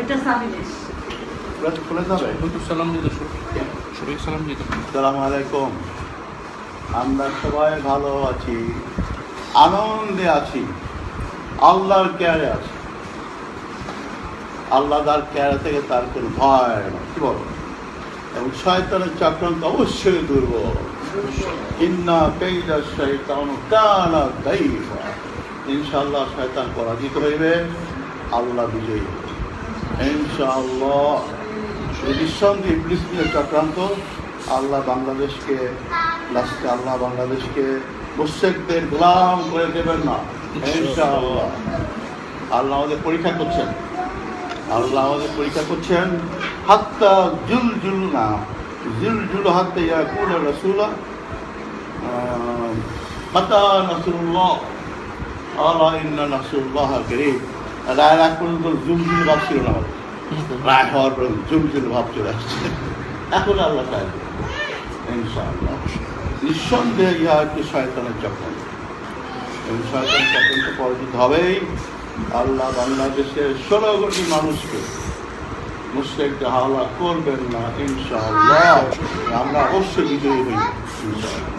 ওইটা সাবিনেশ খুলে যাবে। সালাম দিতে সবাই সালাম দিতে। আসসালামু আলাইকুম। আমরা সবাই ভালো আছি, আনন্দে আছি, আল্লাহর কেয়ারে আছি। আল্লাহ তার কেয়ারে থেকে তার কোনো ভয় না, কি বল? এবং শয়তানের চক্রান্ত অবশ্যই দুর্বল। ইন্না কাইদা শাইতান কানা দাইফা। ইনশাআল্লাহ শয়তান পরাজিত হইবে, আল্লাহ বিজয়ী হবে ইনশাআল্লাহ। নিঃসন্দেহে ইবলিসের চক্রান্ত আল্লাহ বাংলাদেশকে লাস্টে আল্লাহ বাংলাদেশকে মুশরিকদের গোলাম করে দেবেন না ইনশাআল্লাহ। আল্লাহ আমাদের পরীক্ষা করছেন, আল্লাহ আমাদের পরীক্ষা করছেন। হাত্তা জুল না জুল হাত্তা ইয়াকুল রাসূলা মাতা নাসরুল্লাহ আলা ইন্না নাসরুল্লাহ করিম। রায় রাগ পর্যন্ত জুল ভাব ছিল না, রায় হওয়ার পর জুল ভাব চলে আসছে। এখন আল্লাহ চাই ইনশাআল্লাহ। নিঃসন্দেহে ইহা একটি শয়তানের চক্রান্ত এবং শয়তানের চক্রান্ত পরাজিত হবেই। আল্লাহ বাংলাদেশের 16 কোটি মানুষকে মুশরিকদের হাওলা করবেন না ইনশাআল্লাহ। আমরা অবশ্যই বিজয়ী হই ইনশাআল্লাহ।